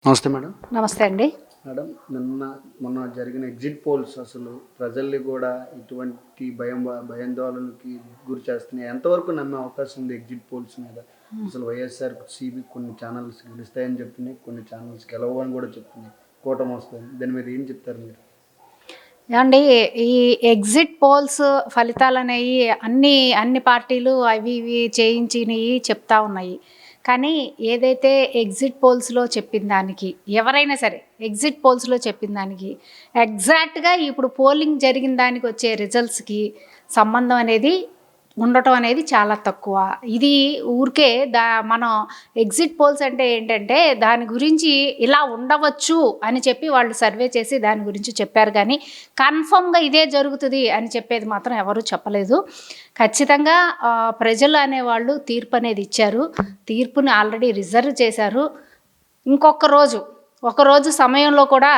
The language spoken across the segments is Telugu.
నమస్తే మేడం. నమస్తే అండి. మేడం, మొన్న జరిగిన ఎగ్జిట్ పోల్స్ అసలు ప్రజల్ని కూడా ఇటువంటి భయాందోళనకి గురి చేస్తున్నాయి. ఎంతవరకు నమ్మే అవకాశం ఉంది ఎగ్జిట్ పోల్స్ మీద? అసలు వైఎస్ఆర్ సిబి కొన్ని ఛానల్స్ గెలుస్తాయని చెప్తున్నాయి, కొన్ని ఛానల్స్ గెలవని కూడా చెప్తున్నాయి, కూటమి వస్తుంది. దాని మీద ఏం చెప్తారు మీరు? ఏమండి, ఈ ఎగ్జిట్ పోల్స్ ఫలితాలు అనేవి అన్ని పార్టీలు అవి ఇవి చేయించినవి చెప్తా ఉన్నాయి. కానీ ఏదైతే ఎగ్జిట్ పోల్స్లో చెప్పిన దానికి, ఎవరైనా సరే ఎగ్జిట్ పోల్స్లో చెప్పిన దానికి ఎగ్జాక్ట్గా ఇప్పుడు పోలింగ్ జరిగిన దానికి వచ్చే రిజల్ట్స్కి సంబంధం అనేది ఉండటం అనేది చాలా తక్కువ. ఇది ఊరికే మనం ఎగ్జిట్ పోల్స్ అంటే ఏంటంటే దాని గురించి ఇలా ఉండవచ్చు అని చెప్పి వాళ్ళు సర్వే చేసి దాని గురించి చెప్పారు. కానీ కన్ఫర్మ్గా ఇదే జరుగుతుంది అని చెప్పేది మాత్రం ఎవరూ చెప్పలేదు. ఖచ్చితంగా ప్రజలు అనేవాళ్ళు తీర్పు అనేది ఇచ్చారు. తీర్పుని ఆల్రెడీ రిజర్వ్ చేశారు. ఒకరోజు సమయంలో కూడా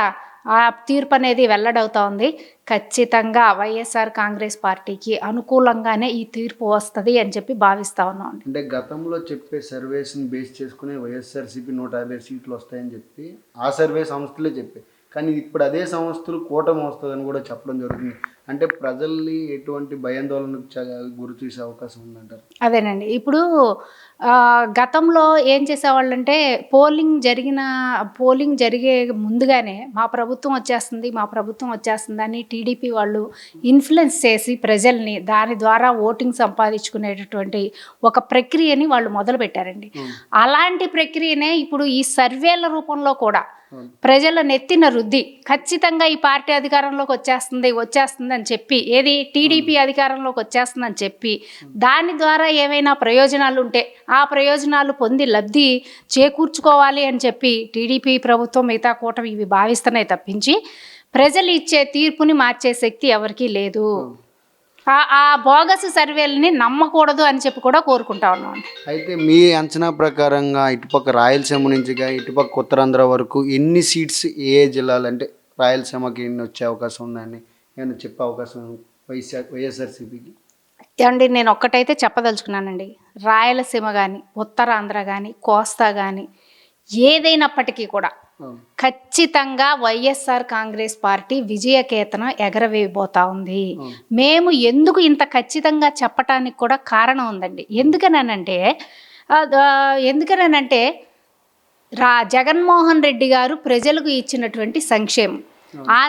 ఆ తీర్పు అనేది వెల్లడవుతా ఉంది. ఖచ్చితంగా వైఎస్ఆర్ కాంగ్రెస్ పార్టీకి అనుకూలంగానే ఈ తీర్పు వస్తుంది అని చెప్పి భావిస్తా ఉన్నాం. అంటే గతంలో చెప్పే సర్వేస్ని బేస్ చేసుకుని వైఎస్ఆర్సీపీ 150 సీట్లు వస్తాయని చెప్పి ఆ సర్వే సంస్థలే చెప్పాయి. కానీ ఇప్పుడు అదే సంస్థలు కూటమి వస్తుందని కూడా చెప్పడం జరుగుతుంది. అంటే ప్రజల్ని ఎటువంటి భయాందోళనకు గురి చేసే అవకాశం ఉందంటారు? అదేనండి. ఇప్పుడు గతంలో ఏం చేసేవాళ్ళంటే పోలింగ్ జరిగే ముందుగానే మా ప్రభుత్వం వచ్చేస్తుంది అని టీడీపీ వాళ్ళు ఇన్ఫ్లుయెన్స్ చేసి ప్రజల్ని దాని ద్వారా ఓటింగ్ సంపాదించుకునేటటువంటి ఒక ప్రక్రియని వాళ్ళు మొదలుపెట్టారండి. అలాంటి ప్రక్రియనే ఇప్పుడు ఈ సర్వేల రూపంలో కూడా ప్రజల నెత్తిన రుద్ది ఖచ్చితంగా ఈ పార్టీ అధికారంలోకి వచ్చేస్తుంది అని చెప్పి, ఏది టీడీపీ అధికారంలోకి వచ్చేస్తుందని చెప్పి దాని ద్వారా ఏమైనా ప్రయోజనాలు ఉంటే ఆ ప్రయోజనాలు పొంది లబ్ధి చేకూర్చుకోవాలి అని చెప్పి టీడీపీ ప్రభుత్వం, మిగతా కూటమి ఇవి భావిస్తున్నాయి తప్పించి ప్రజలు ఇచ్చే తీర్పుని మార్చే శక్తి ఎవరికీ లేదు. ఆ బోగస్ సర్వేలని నమ్మకూడదు అని చెప్పి కూడా కోరుకుంటా ఉన్నాం. అయితే మీ అంచనా ప్రకారంగా ఇటుపక్క రాయలసీమ నుంచి ఇటుపక్క ఉత్తరాంధ్ర వరకు ఎన్ని సీట్స్ ఏ జిల్లాలు, అంటే రాయలసీమకి ఎన్ని వచ్చే అవకాశం ఉందని ఏమైనా చెప్పే అవకాశం వైఎస్ఆర్సీపీకి? అండి, నేను ఒక్కటైతే చెప్పదలుచుకున్నానండి. రాయలసీమ కానీ, ఉత్తరాంధ్ర కానీ, కోస్తా కానీ ఏదైనప్పటికీ కూడా ఖచ్చితంగా వైఎస్ఆర్ కాంగ్రెస్ పార్టీ విజయకేతనం ఎగరవేయబోతా ఉంది. మేము ఎందుకు ఇంత ఖచ్చితంగా చెప్పటానికి కూడా కారణం ఉందండి. ఎందుకనంటే జగన్మోహన్ రెడ్డి గారు ప్రజలకు ఇచ్చినటువంటి సంక్షేమం, ఆ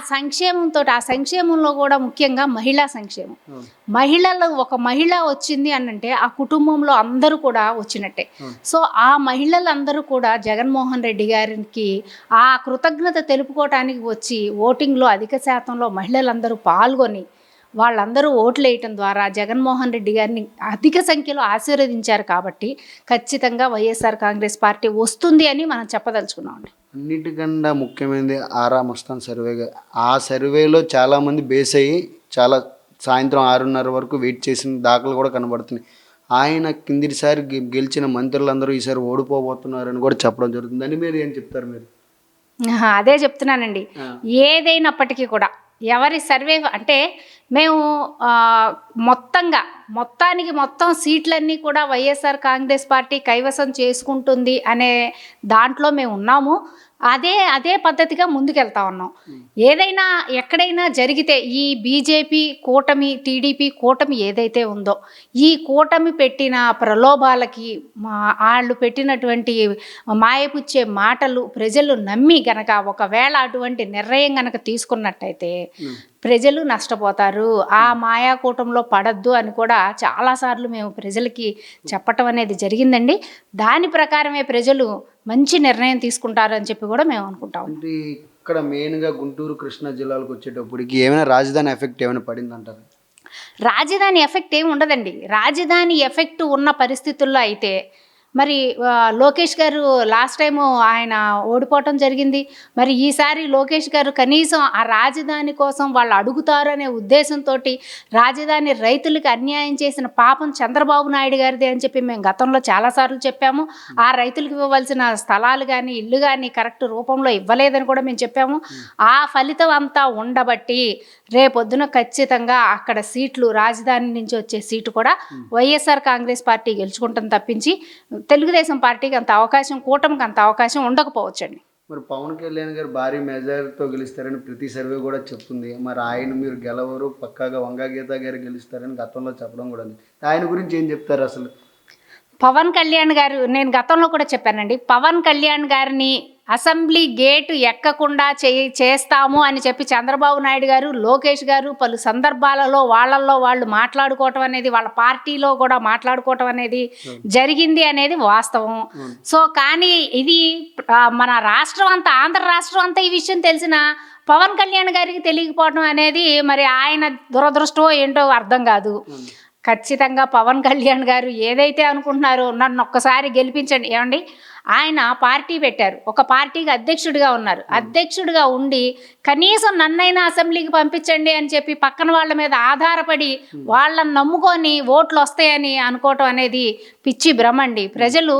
సంక్షేమంలో కూడా ముఖ్యంగా మహిళా సంక్షేమం. ఒక మహిళ వచ్చింది అనంటే ఆ కుటుంబంలో అందరూ కూడా వచ్చినట్టే. సో ఆ మహిళలందరూ కూడా జగన్మోహన్ రెడ్డి గారికి ఆ కృతజ్ఞత తెలుపుకోవటానికి వచ్చి ఓటింగ్లో అధిక శాతంలో మహిళలందరూ పాల్గొని వాళ్ళందరూ ఓట్లు వేయటం ద్వారా జగన్మోహన్ రెడ్డి గారిని అధిక సంఖ్యలో ఆశీర్వదించారు. కాబట్టి ఖచ్చితంగా వైఎస్ఆర్ కాంగ్రెస్ పార్టీ వస్తుంది అని మనం చెప్పదలుచుకున్నామండి. అన్నిటికన్నా ముఖ్యమైనది ఆరా మస్తాన్ సర్వేగా. ఆ సర్వేలో చాలామంది బేస్ అయ్యి చాలా సాయంత్రం 6:30 వరకు వెయిట్ చేసిన దాఖలు కూడా కనబడుతున్నాయి. ఆయన కిందిసారి గెలిచిన మంత్రులందరూ ఈసారి ఓడిపోబోతున్నారని కూడా చెప్పడం జరుగుతుంది. దాని మీద ఏం చెప్తారు మీరు? అదే చెప్తున్నానండి. ఏదైనప్పటికీ కూడా ఎవరి సర్వే అంటే మేము మొత్తం సీట్లన్నీ కూడా వైఎస్ఆర్ కాంగ్రెస్ పార్టీ కైవసం చేసుకుంటుంది అనే దాంట్లో మేము ఉన్నాము. అదే పద్ధతిగా ముందుకెళ్తా ఉన్నాం. ఏదైనా ఎక్కడైనా జరిగితే ఈ బీజేపీ కూటమి, టీడీపీ కూటమి ఏదైతే ఉందో ఈ కూటమి పెట్టిన ప్రలోభాలకి, వాళ్ళు పెట్టినటువంటి మాయపుచ్చే మాటలు ప్రజలు నమ్మి గనక ఒకవేళ అటువంటి నిర్ణయం గనక తీసుకున్నట్టయితే ప్రజలు నష్టపోతారు. ఆ మాయాకూటంలో పడద్దు అని కూడా చాలాసార్లు మేము ప్రజలకి చెప్పటం అనేది జరిగిందండి. దాని ప్రకారమే ప్రజలు మంచి నిర్ణయం తీసుకుంటారు అని చెప్పి కూడా మేము అనుకుంటాం. అంటే ఇక్కడ మెయిన్గా గుంటూరు, కృష్ణా జిల్లాలకు వచ్చేటప్పటికి ఏమైనా రాజధాని ఎఫెక్ట్ ఏమైనా పడిందంటారు? రాజధాని ఎఫెక్ట్ ఏమి ఉండదండి. రాజధాని ఎఫెక్ట్ ఉన్న పరిస్థితుల్లో అయితే మరి లోకేష్ గారు లాస్ట్ టైము ఆయన ఓడిపోవటం జరిగింది. మరి ఈసారి లోకేష్ గారు కనీసం ఆ రాజధాని కోసం వాళ్ళు అడుగుతారు అనే ఉద్దేశంతో రాజధాని రైతులకు అన్యాయం చేసిన పాపం చంద్రబాబు నాయుడు గారిదే అని చెప్పి మేము గతంలో చాలాసార్లు చెప్పాము. ఆ రైతులకు ఇవ్వవలసిన స్థలాలు కానీ ఇల్లు కానీ కరెక్ట్ రూపంలో ఇవ్వలేదని కూడా మేము చెప్పాము. ఆ ఫలితం అంతా ఉండబట్టి రేపొద్దున ఖచ్చితంగా అక్కడ సీట్లు, రాజధాని నుంచి వచ్చే సీటు కూడా వైఎస్ఆర్ కాంగ్రెస్ పార్టీ గెలుచుకుంటాం తప్పించి తెలుగుదేశం పార్టీకి అంత అవకాశం, కూటమికి అంత అవకాశం ఉండకపోవచ్చండి. మరి పవన్ కళ్యాణ్ గారు భారీ మెజారిటీతో గెలుస్తారని ప్రతి సర్వే కూడా చెప్తుంది. మరి ఆయన మీరు గెలవరు, పక్కాగా వంగా గీత గారు గెలుస్తారని గతంలో చెప్పడం కూడా ఉంది. ఆయన గురించి ఏం చెప్తారు అసలు? పవన్ కళ్యాణ్ గారు, నేను గతంలో కూడా చెప్పానండి, పవన్ కళ్యాణ్ గారిని అసెంబ్లీ గేటు ఎక్కకుండా చేస్తాము అని చెప్పి చంద్రబాబు నాయుడు గారు, లోకేష్ గారు పలు సందర్భాలలో వాళ్ళల్లో వాళ్ళు మాట్లాడుకోవటం అనేది, వాళ్ళ పార్టీలో కూడా మాట్లాడుకోవటం అనేది జరిగింది అనేది వాస్తవం. సో కానీ ఇది మన రాష్ట్రం అంతా, ఆంధ్ర రాష్ట్రం అంతా ఈ విషయం తెలిసిన పవన్ కళ్యాణ్ గారికి తెలియకపోవడం అనేది మరి ఆయన దురదృష్టం ఏంటో అర్థం కాదు. ఖచ్చితంగా పవన్ కళ్యాణ్ గారు ఏదైతే అనుకుంటున్నారో, నన్ను ఒక్కసారి గెలిపించండి. ఏమండి, ఆయన పార్టీ పెట్టారు, ఒక పార్టీకి అధ్యక్షుడిగా ఉన్నారు. అధ్యక్షుడిగా ఉండి కనీసం నన్నైనా అసెంబ్లీకి పంపించండి అని చెప్పి పక్కన వాళ్ళ మీద ఆధారపడి వాళ్ళని నమ్ముకొని ఓట్లు వస్తాయని అనుకోవటం అనేది పిచ్చి భ్రమండి. ప్రజలు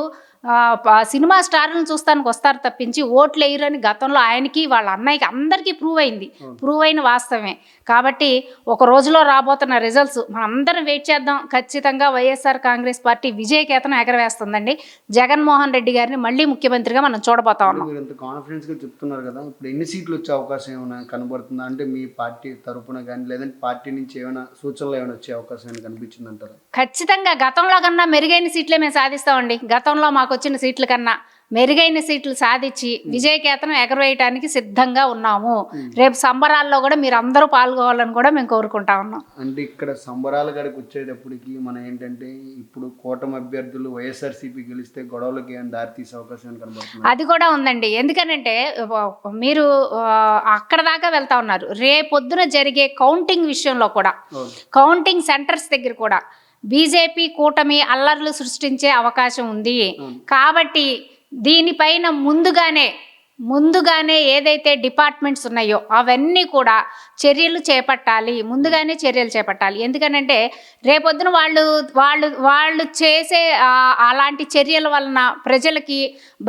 సినిమా స్టార్లను చూస్తానికి వస్తారు తప్పించి ఓట్లు వేయరని గతంలో ఆయనకి, వాళ్ళ అన్నయ్యకి అందరికీ ప్రూవ్ అయిన వాస్తవమే. కాబట్టి ఒక రోజులో రాబోతున్న రిజల్ట్స్ మనం అందరం వెయిట్ చేద్దాం. ఖచ్చితంగా వైఎస్ఆర్ కాంగ్రెస్ పార్టీ విజయకేతనం ఎగరవేస్తుందండి. జగన్మోహన్ రెడ్డి గారిని మళ్ళీ ముఖ్యమంత్రిగా మనం చూడబోతా ఉన్నాం. మీరు ఇంత కాన్ఫిడెన్స్గా చెప్తున్నారు కదా, ఇప్పుడు ఎన్ని సీట్లు వచ్చే అవకాశం ఏమైనా కనబడుతుందా? అంటే మీ పార్టీ తరపున కానీ లేదంటే పార్టీ నుంచి ఏమైనా సూచనలు ఏమైనా వచ్చే అవకాశం ఏమైనా కనిపించింది అంటారా? ఖచ్చితంగా గతంలో కన్నా మెరుగైన సీట్లే మేము సాధిస్తామండి. గతంలో మాకు వచ్చిన సీట్ల కన్నా మెరుగైన సీట్లు సాధించి విజయకేతనం ఎగరవేయడానికి సిద్ధంగా ఉన్నాము. రేపు సంబరాల్లో కూడా మీరు అందరూ పాల్గొవాలని కూడా మేము కోరుకుంటా ఉన్నాం. అంటే ఇక్కడ సంబరాల కాడికి వచ్చేటప్పటికి మనం ఏంటంటే, ఇప్పుడు కూటమి అభ్యర్థులు వైఎస్ఆర్సీపీ గెలిస్తే గొడవలకి ఏమైనా దారి తీసే అవకాశం కనబడుతుంది. అది కూడా ఉందండి. ఎందుకనంటే మీరు అక్కడ దాకా వెళ్తా ఉన్నారు. రేపొద్దున జరిగే కౌంటింగ్ విషయంలో కూడా, కౌంటింగ్ సెంటర్స్ దగ్గర కూడా బీజేపీ కూటమి అల్లర్లు సృష్టించే అవకాశం ఉంది. కాబట్టి దీనిపైన ముందుగానే ఏదైతే డిపార్ట్మెంట్స్ ఉన్నాయో అవన్నీ కూడా ముందుగానే చర్యలు చేపట్టాలి. ఎందుకనంటే రేపొద్దున వాళ్ళు చేసే అలాంటి చర్యల వలన ప్రజలకి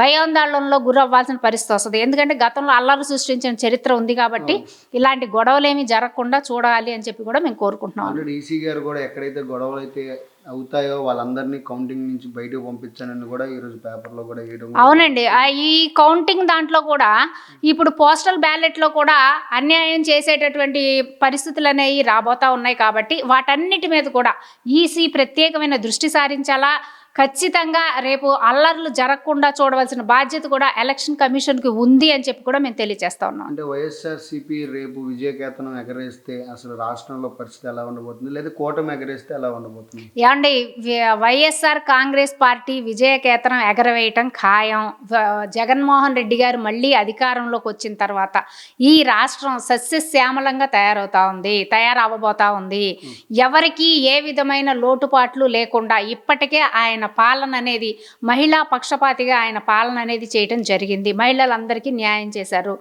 భయాందోళనలో గురవ్వాల్సిన పరిస్థితి వస్తుంది. ఎందుకంటే గతంలో అల్లర్లు సృష్టించిన చరిత్ర ఉంది కాబట్టి ఇలాంటి గొడవలేమి జరగకుండా చూడాలి అని చెప్పి కూడా మేము కోరుకుంటున్నాం. ఈసీ గారు కూడా ఎక్కడైతే గొడవలు అయితే అవుతాయో వాళ్ళందరినీ కౌంటింగ్ నుంచి బయటకు పంపించానని కూడా ఈరోజు పేపర్లో కూడా వేయడం. అవునండి, ఈ కౌంటింగ్ దాంట్లో కూడా ఇప్పుడు పోస్టల్ బ్యాలెట్లో కూడా అన్యాయం చేసేటటువంటి పరిస్థితులు అనేవి రాబోతా ఉన్నాయి. కాబట్టి వాటన్నిటి మీద కూడా ఈసీ ప్రత్యేకమైన దృష్టి సారించాలా. ఖచ్చితంగా రేపు అల్లర్లు జరగకుండా చూడవలసిన బాధ్యత కూడా ఎలక్షన్ కమిషన్కి ఉంది అని చెప్పి కూడా మేము తెలియజేస్తా ఉన్నాం. అంటే వైఎస్ఆర్సీపీ రేపు విజయకేతనం ఎగరేస్తే అసలు రాష్ట్రంలో పరిస్థితి ఎలా ఉండబోతుంది, లేదా కూటమి ఎగరేస్తే ఎలా ఉండబోతుంది? ఏమండి, వైఎస్ఆర్ కాంగ్రెస్ పార్టీ విజయకేతనం ఎగరవేయటం ఖాయం. జగన్మోహన్ రెడ్డి గారు మళ్ళీ అధికారంలోకి వచ్చిన తర్వాత ఈ రాష్ట్రం సస్యశ్యామలంగా తయారవబోతా ఉంది. ఎవరికి ఏ విధమైన లోటుపాట్లు లేకుండా ఇప్పటికే ఆయన పాలన అనేది మహిళా పక్షపాతిగా ఆయన పాలన అనేది చేయటం జరిగింది. మహిళలందరికీ న్యాయం చేశారు.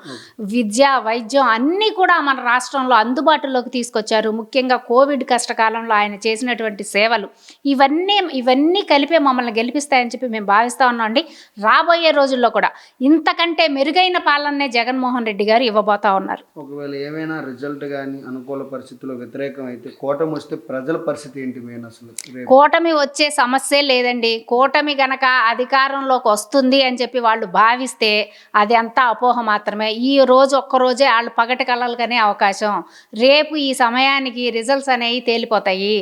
విద్య, వైద్యం అన్నీ కూడా మన రాష్ట్రంలో అందుబాటులోకి తీసుకొచ్చారు. ముఖ్యంగా కోవిడ్ కష్టకాలంలో ఆయన చేసినటువంటి సేవలు ఇవన్నీ కలిపే మమ్మల్ని గెలిపిస్తాయని చెప్పి మేము భావిస్తూ ఉన్నాం అండి. రాబోయే రోజుల్లో కూడా ఇంతకంటే మెరుగైన పాలనే జగన్మోహన్ రెడ్డి గారు ఇవ్వబోతా ఉన్నారు. ఒకవేళ ఏమైనా రిజల్ట్ కానీ అనుకూల పరిస్థితుల్లో వ్యతిరేకం అయితే కూటమి వస్తే ప్రజల పరిస్థితి ఏంటి? మెయిన్ అసలు కూటమి వచ్చే సమస్యే లేదండి. కూటమి గనక అధికారంలోకి వస్తుంది అని చెప్పి వాళ్ళు భావిస్తే అది అంతా అపోహ మాత్రమే. ఈ రోజు ఒక్కరోజే వాళ్ళు పగటి కలలుగానే అవకాశం. రేపు ఈ సమయానికి రిజల్ట్స్ అనేవి తేలిపోతాయి.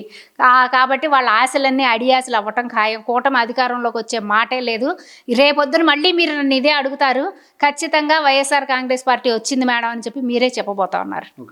కాబట్టి వాళ్ళ ఆశలన్నీ అడియాసలు అవ్వటం ఖాయం. కూటమి అధికారంలోకి వచ్చే మాటే లేదు. రేపొద్దున మళ్ళీ మీరు నన్ను ఇదే అడుగుతారు. ఖచ్చితంగా వైఎస్ఆర్ కాంగ్రెస్ పార్టీ వచ్చింది మేడం అని చెప్పి మీరే చెప్పబోతా ఉన్నారు.